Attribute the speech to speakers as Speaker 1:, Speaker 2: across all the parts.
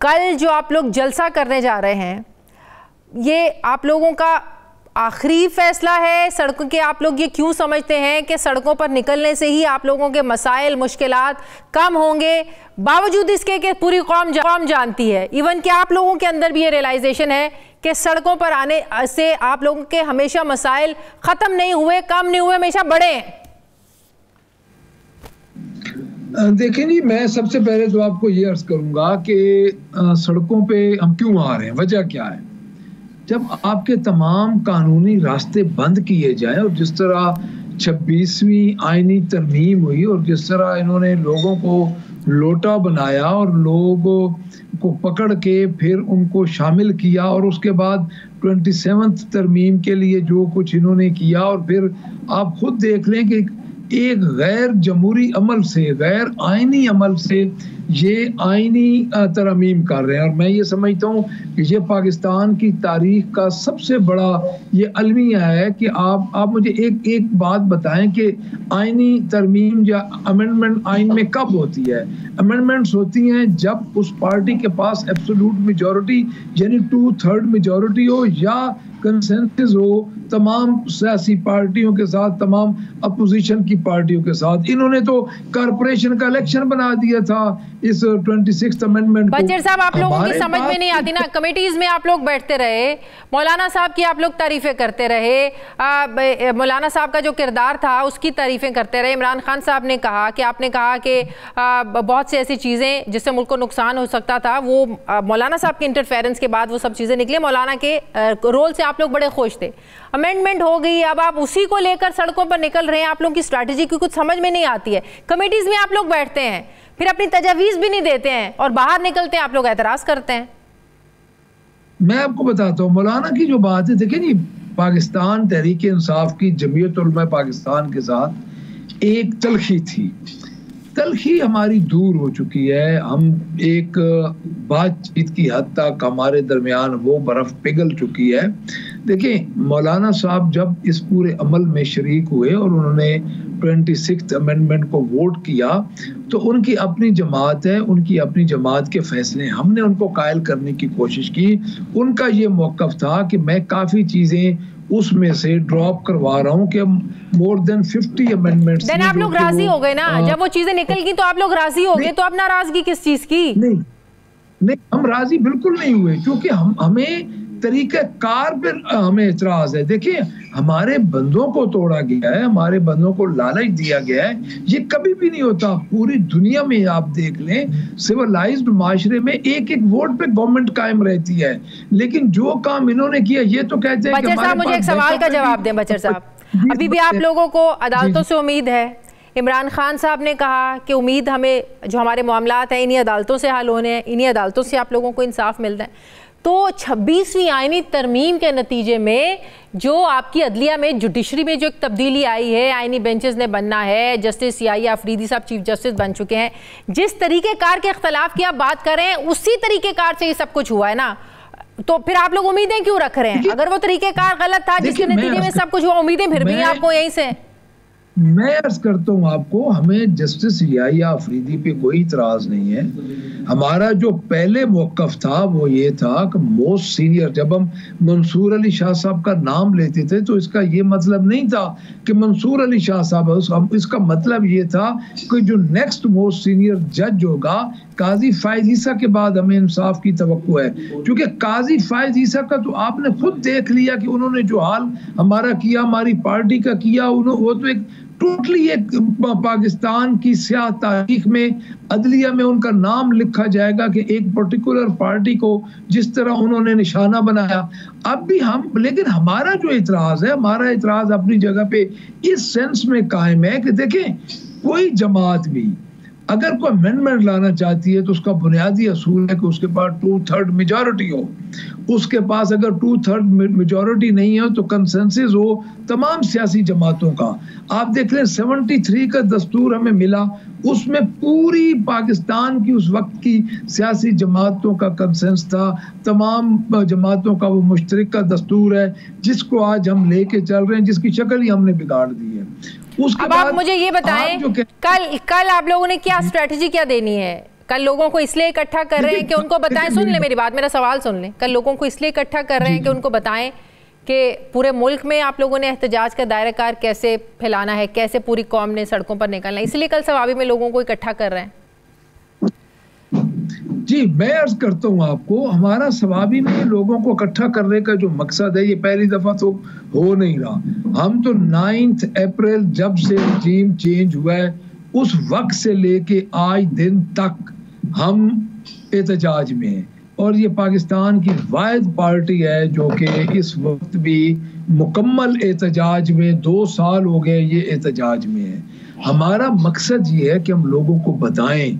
Speaker 1: कल जो आप लोग जलसा करने जा रहे हैं, ये आप लोगों का आखिरी फैसला है? सड़कों के आप लोग ये क्यों समझते हैं कि सड़कों पर निकलने से ही आप लोगों के मसाइल मुश्किलात कम होंगे, बावजूद इसके कि पूरी कौम जानती है, इवन कि आप लोगों के अंदर भी ये रियलाइजेशन है कि सड़कों पर आने से आप लोगों के हमेशा मसाइल ख़त्म नहीं हुए, कम नहीं हुए, हमेशा बढ़े हैं?
Speaker 2: देखिए जी, मैं सबसे पहले तो आपको ये अर्ज करूंगा कि सड़कों पे हम क्यों आ रहे हैं, वजह क्या है। जब आपके तमाम कानूनी रास्ते बंद किए जाए और जिस तरह 26वीं आईनी तरमीम हुई और जिस तरह इन्होंने लोगों को लोटा बनाया और लोगों को पकड़ के फिर उनको शामिल किया और उसके बाद 27th तरमीम के लिए जो कुछ इन्होंने किया, और फिर आप खुद देख लें कि एक गैर जमहूरी अमल से, गैर आईनी अमल से ये आईनी तरमीम कर रहे हैं। और मैं ये समझता हूँ कि ये पाकिस्तान की तारीख का सबसे बड़ा ये अलमिया है कि आप मुझे एक बात बताएं कि आईनी तरमीम या अमेंडमेंट आइन में कब होती है? अमेंडमेंट्स होती हैं जब उस पार्टी के पास एब्सोल्यूट मेजॉरिटी यानी 2/3 मेजॉरिटी हो या कंसेंसस हो तमाम सियासी पार्टियों के साथ, तमाम अपोजिशन की पार्टियों के साथ। इन्होंने तो कारपोरेशन का इलेक्शन बना दिया था इस 26th अमेंडमेंट को।
Speaker 1: बशीर साहब, आप लोगों की समझ में नहीं आती ना, कमेटीज में आप लोग बैठते रहे, मौलाना साहब की आप लोग तारीफें करते रहे, मौलाना साहब का जो किरदार था उसकी तारीफें करते रहे। इमरान खान साहब ने कहा कि आपने कहा कि बहुत सी ऐसी चीज़ें जिससे मुल्क को नुकसान हो सकता था, वो मौलाना साहब के इंटरफेरेंस के बाद वो सब चीज़ें निकले। मौलाना के रोल से आप लोग बड़े खुश थे। अमेंडमेंट हो गई, अब आप उसी को लेकर सड़कों पर निकल रहे हैं। आप लोगों की स्ट्रैटेजी की कुछ समझ में नहीं आती है। कमेटीज में आप लोग बैठते हैं, फिर अपनी तजावीज़ भी नहीं देते हैं और बाहर निकलते हैं आप लोग एतराज़ करते हैं।
Speaker 2: मैं आपको बताता हूँ मौलाना की जो बात है, देखिए नहीं, पाकिस्तान तहरीक इंसाफ की जमीयत उलमा पाकिस्तान के साथ एक तलखी थी। तलखी हमारी दूर हो चुकी है। हम एक बातचीत की हद तक हमारे दरमियान वो बर्फ पिघल चुकी है। देखिए, मौलाना साहब जब इस पूरे अमल में शरीक हुए और उन्होंने 26th अमेंडमेंट को वोट किया तो उनकी अपनी जमात है, उनकी अपनी जमात के फैसले, हमने उनको कायल करने की कोशिश की। उनका ये मौक़िफ़ था कि मैं काफ़ी चीज़ें उसमें से ड्रॉप करवा रहा हूँ कि मोर देन 50 अमेंडमेंट्स।
Speaker 1: देन आप लोग राजी हो गए ना, जब वो चीजें निकल गई तो आप लोग राजी हो गए, तो अब नाराजगी किस चीज की?
Speaker 2: नहीं, हम राजी बिल्कुल नहीं हुए, क्योंकि हमें तरीके कार पर हमें एतराज है। देखिए, हमारे बंदों को तोड़ा गया है, हमारे बंदों को लालच दिया गया है। ये कभी भी नहीं होता। पूरी दुनिया में आप देख लें, सिविलाइज्ड माशरे में एक वोट पे गवर्नमेंट कायम रहती है, लेकिन जो काम इन्होंने किया, ये तो कहते हैं।
Speaker 1: बशीर साहब, मुझे एक सवाल का जवाब दें। बशीर साहब, अभी भी आप लोगों को अदालतों से उम्मीद है। इमरान खान साहब ने कहा कि उम्मीद हमें, जो हमारे मामलात हैं इन्हीं अदालतों से हल होने हैं, इन्हीं अदालतों से आप लोगों को इंसाफ मिलता है। तो 26वीं आईनी तरमीम के नतीजे में जो आपकी अदलिया में, जुडिशरी में जो एक तब्दीली आई है, आईनी बेंचेस ने बनना है, जस्टिस याहिया अफरीदी साहब चीफ जस्टिस बन चुके हैं, जिस तरीके कार के इख्तलाफ की आप बात कर रहे हैं उसी तरीके कार से ये सब कुछ हुआ है ना, तो फिर आप लोग उम्मीदें क्यों रख रहे हैं? अगर वो तरीके कार गलत था जिसके नतीजे में सब कुछ हुआ, उम्मीदें फिर भी आपको यहीं से।
Speaker 2: मैं अर्ज करता हूँ आपको, हमें जस्टिस याहिया अफरीदी पे कोई इतराज नहीं है। हमारा जो पहले मौक़िफ़ था वो ये था कि मोस्ट सीनियर, जब हम मंसूर अली शाह साहब का नाम लेते थे तो इसका ये मतलब नहीं था कि मंसूर अली शाह साहब, इसका मतलब ये था कि जो नेक्स्ट मोस्ट सीनियर जज होगा, काजी फायज ईसा के बाद हमें इंसाफ की तवक्को है। क्योंकि काजी फायज ईसा का तो आपने खुद देख लिया कि उन्होंने जो हाल हमारा किया, हमारी पार्टी का किया, वो तो एक टोटली एक पाकिस्तान की स्याह तारीख में अदलिया में उनका नाम लिखा जाएगा कि एक पर्टिकुलर पार्टी को जिस तरह उन्होंने निशाना बनाया। अब भी हम, लेकिन हमारा जो इतराज है, हमारा इतराज अपनी जगह पे इस सेंस में कायम है कि देखें, कोई जमात भी अगर कोई अमेंडमेंट लाना चाहती है तो उसका बुनियादी असूल है कि उसके पास 2/3 मेजॉरिटी हो। उसके पास अगर 2/3 मेजॉरिटी नहीं हो तो कंसेंसस हो तमाम सियासी जमातों का। आप देख लें 73 का दस्तूर हमें मिला, उसमें पूरी पाकिस्तान की उस वक्त की सियासी जमातों का कंसेंस था, तमाम जमातों का वो मुश्तरक का दस्तूर है जिसको आज हम लेके चल रहे हैं, जिसकी शक्ल ही हमने बिगाड़ दी है।
Speaker 1: अब आप मुझे ये बताएं, कल आप लोगों ने क्या स्ट्रेटजी क्या देनी है? कल लोगों को इसलिए इकट्ठा कर रहे हैं कि उनको बताएं, सुन ले मेरी बात, मेरा सवाल सुन ले। कल लोगों को इसलिए इकट्ठा कर रहे हैं कि उनको बताएं कि पूरे मुल्क में आप लोगों ने एहतजाज का दायराकार कैसे फैलाना है, कैसे पूरी कौम ने सड़कों पर निकलना है, इसलिए कल सवाबी में लोगों को इकट्ठा कर रहे हैं।
Speaker 2: जी, मैं अर्ज करता हूँ आपको, हमारा सवाबी में लोगों को इकट्ठा करने का जो मकसद है, ये पहली दफा तो हो नहीं रहा। हम तो 9 अप्रैल जब से रजीम चेंज हुआ है उस वक्त से लेके आज दिन तक हम एहतजाज में हैं, और ये पाकिस्तान की वाहिद पार्टी है जो कि इस वक्त भी मुकम्मल एहतजाज में, 2 साल हो गए ये एहतजाज में है। हमारा मकसद ये है कि हम लोगों को बताएं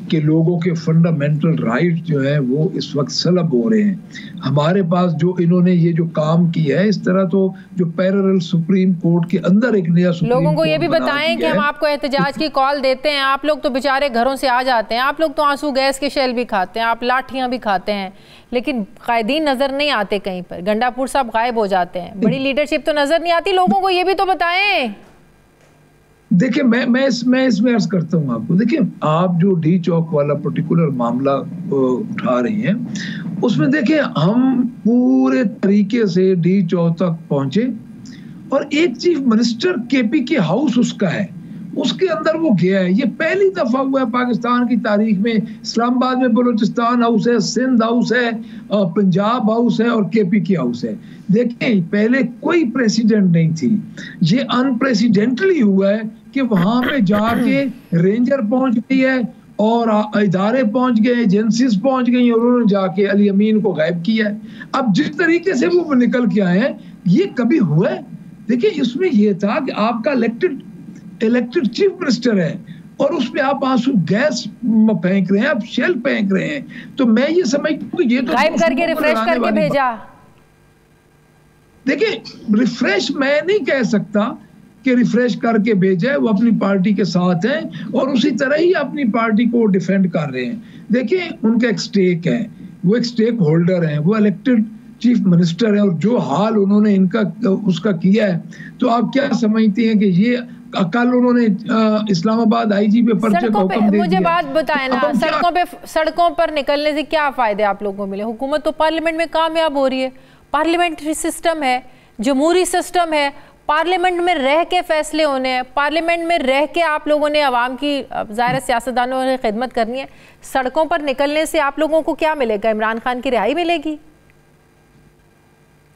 Speaker 2: कि लोगों के फंडामेंटल राइट जो है वो इस वक्त सलब हो रहे हैं। हमारे पास जो इन्होंने ये जो काम किया है, इस तरह तो जो पैरेलल सुप्रीम कोर्ट के अंदर एक नया
Speaker 1: लोगों को ये भी बताएं कि हम आपको एहतजाज की कॉल देते हैं, आप लोग तो बेचारे घरों से आ जाते हैं, आप लोग तो आंसू गैस के शेल भी खाते हैं, आप लाठियां भी खाते हैं, लेकिन कायदीन नजर नहीं आते कहीं पर। गंडापुर साहब गायब हो जाते हैं, बड़ी लीडरशिप तो नजर नहीं आती। लोगों को ये भी तो बताएं।
Speaker 2: देखिए, मैं इसमें अर्ज करता हूँ आपको। देखिए, आप जो डी चौक वाला पर्टिकुलर मामला उठा रही हैं, उसमें देखिए हम पूरे तरीके से डी चौक तक पहुंचे और एक चीफ मिनिस्टर केपी के हाउस उसका है, उसके अंदर वो गया है। ये पहली दफा हुआ है पाकिस्तान की तारीख में। इस्लामाबाद में बलूचिस्तान हाउस है, सिंध हाउस है, पंजाब हाउस है और केपी की हाउस है। देखें, पहले कोई प्रेसिडेंट नहीं थी, ये अनप्रेसिडेंटली हुआ है कि वहां पे जाके रेंजर पहुंच गई है और इदारे पहुंच गए, एजेंसीज पहुंच गई और उन्होंने जाके अली अमीन को गायब किया है। अब जिस तरीके से वो निकल के आए हैं, ये कभी हुआ है? देखिए, इसमें ये था कि आपका इलेक्टेड चीफ मिनिस्टर है और उस पे आप आंसू गैस फेंक रहे हैं, आप शेल फेंक रहे हैं। तो मैं ये समझता हूँ कि ये तो
Speaker 1: गायब करके रिफ्रेश करके भेजा।
Speaker 2: देखिए, रिफ्रेश मैं नहीं कह सकता कि रिफ्रेश करके भेजा है, वो अपनी पार्टी के साथ हैं और उसी तरह ही अपनी पार्टी को डिफेंड कर रहे हैं। देखिए, उनका एक स्टेक है, वो एक स्टेक होल्डर हैं, वो इलेक्टेड चीफ मिनिस्टर है और जो हाल उन्होंने इनका उसका किया है, तो आप क्या समझते हैं कि ये कल उन्होंने इस्लामाबाद आईजी पे पर्चे का हुक्म दे दिया।
Speaker 1: मुझे बात बताएं ना, सड़कों पर निकलने से क्या फायदे आप लोगों को मिले? हुकूमत तो पार्लियामेंट में कामयाब हो रही है, पार्लियामेंट्री सिस्टम है, जमहूरी सिस्टम है, पार्लियामेंट में रह के फैसले होने हैं, पार्लियामेंट में रह के आप लोगों ने आवाम की, ज़ाहिर सियासतदानों ने खिदमत करनी है। सड़कों पर निकलने से आप लोगों को क्या मिलेगा? इमरान खान की रिहाई मिलेगी?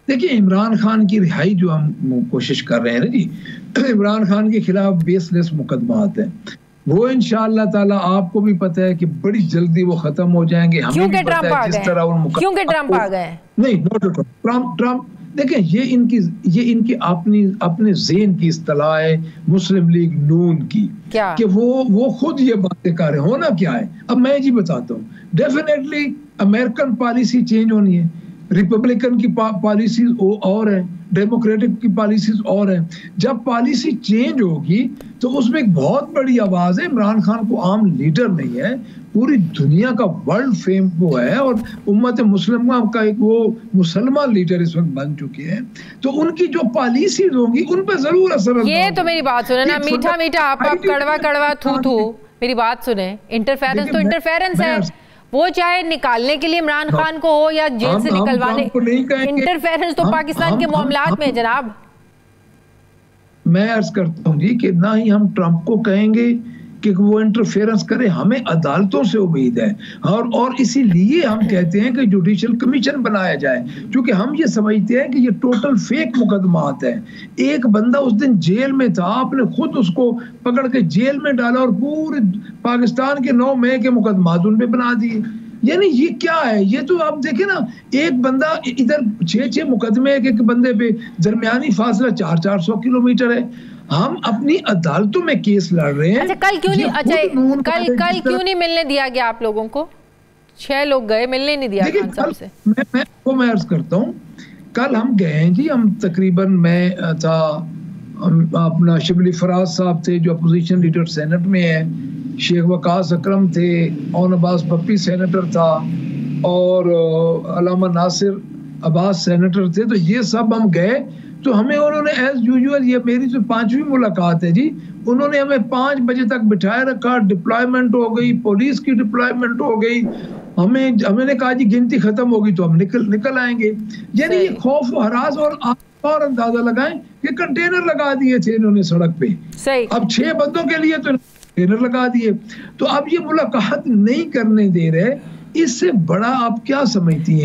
Speaker 2: देखिए, इमरान खान की रिहाई जो हम कोशिश कर रहे हैं ना जी, इमरान खान के खिलाफ बेसलेस मुकदमात हैं, वो इंशाअल्लाह ताला आपको भी पता है कि बड़ी जल्दी वो खत्म हो जाएंगे। हमें भी पता है जिस तरह वो
Speaker 1: ट्रम्प आ गए।
Speaker 2: नहीं, ट्रम्प देखें, ये इनकी अपने ज़हन की इस्तिलाह है मुस्लिम लीग नून की, कि वो खुद ये बातें कर रहे हैं। होना क्या है, अब मैं जी बताता हूँ। डेफिनेटली अमेरिकन पॉलिसी चेंज होनी है, रिपब्लिकन की पॉलिसीज और है, डेमोक्रेटिक की पॉलिसीज और है। जब पॉलिसी चेंज होगी तो उसमें एक बहुत बड़ी आवाज है। इमरान खान को आम लीडर नहीं है, पूरी दुनिया का वर्ल्ड फेम वो है और उम्मत मुस्लिमा का एक वो मुसलमान लीडर इस वक्त बन चुके हैं। तो उनकी जो पॉलिसीज होंगी उन पर जरूर असर।
Speaker 1: ये तो मेरी बात सुने ना, मीठा मीठा आप कड़वा कड़वा थू थू, मेरी बात सुने। इंटरफेरेंस तो इंटरफेरेंस है, वो चाहे निकालने के लिए इमरान खान को हो या जेल से निकलवाने, इंटरफेरेंस तो पाकिस्तान के मामलात में जनाब।
Speaker 2: मैं अर्ज करता हूँ जी कि ना ही हम ट्रंप को कहेंगे कि वो इंटरफेरेंस करे, हमें अदालतों से उम्मीद है और इसीलिए हम कहते हैं कि जुडिशल कमीशन बनाया जाए, क्योंकि हम ये समझते हैं कि ये टोटल फेक मुकदमात है। एक बंदा उस दिन जेल में था, आपने खुद उसको पकड़ के जेल में डाला और पूरे पाकिस्तान के 9 मई के मुकदमात उन पे बना दिए। यानी ये क्या है? ये तो आप देखें ना, एक बंदा इधर 6 मुकदमे एक बंदे पे, दरमियानी फासला 400 किलोमीटर है। हम अपनी अदालतों में केस लड़ रहे हैं।
Speaker 1: अच्छा, कल क्यों नहीं मिलने दिया गया आप लोगों को? 6 लोग गए, मिलने नहीं दिया खान साहब से।
Speaker 2: मैं अर्ज करता हूँ, कल हम गए हैं जी, हम तकरीबन मैं था, अपना शिबली फराज साहब थे जो अपोजिशन लीडर सेनेट में है, शेख वकास अकरम थे, ओन अब्बास पप्पी सेनेटर था और अलामा नासिर अब्बास सेनेटर थे। तो ये सब हम गए तो हमें उन्होंने एज यूजुअल, ये मेरी जो 5वीं मुलाकात है जी, उन्होंने हमें 5 बजे तक बिठाए रखा, डिप्लॉयमेंट हो गई, पुलिस की डिप्लॉयमेंट हो गई, हमने कहा जी गिनती खत्म होगी तो हम निकल आएंगे। यानी ये खौफ व हरास, और आप और अंदाजा लगाएं कि कंटेनर लगा दिए थे इन्होंने सड़क पे।
Speaker 1: सही।
Speaker 2: अब 6 बंदों के लिए तो कंटेनर लगा दिए, तो अब ये मुलाकात नहीं करने दे रहे, इससे बड़ा आप क्या समझती हैं?